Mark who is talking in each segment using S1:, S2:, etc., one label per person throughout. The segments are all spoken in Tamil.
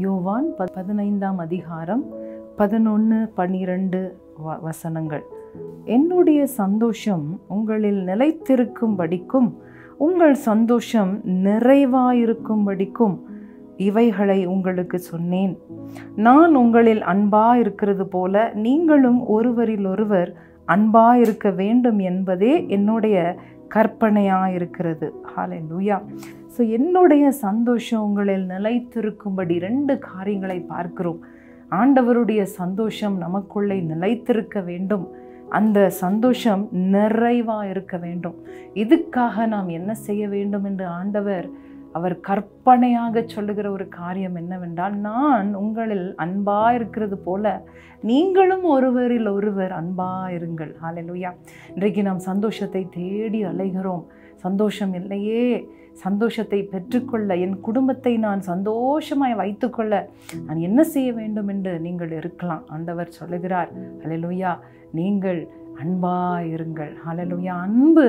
S1: யோவான் 15ஆம் அதிகாரம் 11-12 வசனங்கள். என்னுடைய சந்தோஷம் உங்களில் நிலைத்திருக்கும்படிக்கும் உங்கள் சந்தோஷம் நிறைவாயிருக்கும்படிக்கும் இவைகளை உங்களுக்கு சொன்னேன். நான் உங்களில் இருக்கிறது போல நீங்களும் ஒருவரிலொருவர் இருக்க வேண்டும் என்பதே என்னுடைய கற்பனையாயிருக்கிறது. ஹல்லேலூயா. ஸோ என்னுடைய சந்தோஷம் உங்களில் நிலைத்திருக்கும்படி 2 காரியங்களை பார்க்கிறோம். ஆண்டவருடைய சந்தோஷம் நமக்குள்ளே நிலைத்திருக்க வேண்டும். அந்த சந்தோஷம் நிறைவாக இருக்க வேண்டும். இதுக்காக நாம் என்ன செய்ய வேண்டும் என்று ஆண்டவர் அவர் கற்பனையாக சொல்லுகிற ஒரு காரியம் என்னவென்றால், நான் உங்களில் இருக்கிறது போல நீங்களும் ஒருவரில் ஒருவர் இருங்கள். ஹல்லேலூயா. இன்றைக்கு நாம் சந்தோஷத்தை தேடி அலைகிறோம். சந்தோஷம் இல்லையே, சந்தோஷத்தை பெற்றுக்கொள்ள, என் குடும்பத்தை நான் சந்தோஷமாய் வைத்துக்கொள்ள நான் என்ன செய்ய வேண்டும் என்று நீங்கள் இருக்கலாம். ஆண்டவர் சொல்லுகிறார், ஹல்லேலூயா, நீங்கள் இருங்கள். ஹல்லேலூயா. அன்பு,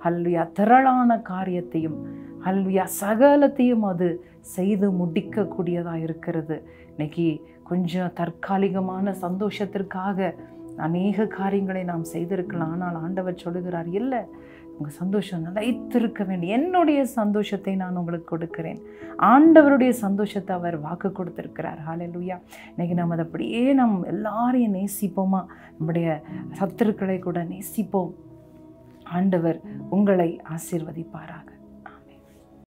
S1: ஹல்லேலூயா, திரளான காரியத்தையும், ஹல்லேலூயா, சகலத்தையும் அது செய்து முடிக்கக்கூடியதாக இருக்கிறது. இன்னைக்கு கொஞ்சம் தற்காலிகமான சந்தோஷத்திற்காக அநேக காரியங்களை நாம் செய்திருக்கலாம். ஆனால் ஆண்டவர் சொல்லுகிறார், இல்லை, உங்கள் சந்தோஷம் நிலைத்திருக்க வேண்டும். என்னுடைய சந்தோஷத்தை நான் உங்களுக்கு கொடுக்கிறேன். ஆண்டவருடைய சந்தோஷத்தை அவர் வாக்கு கொடுத்திருக்கிறார். ஹல்லேலூயா. இன்னைக்கு நாம் அதை அப்படியே எல்லாரையும் நேசிப்போமா? நம்முடைய சத்துருக்களை கூட நேசிப்போம். ஆண்டவர் உங்களை ஆசீர்வதிப்பாராக.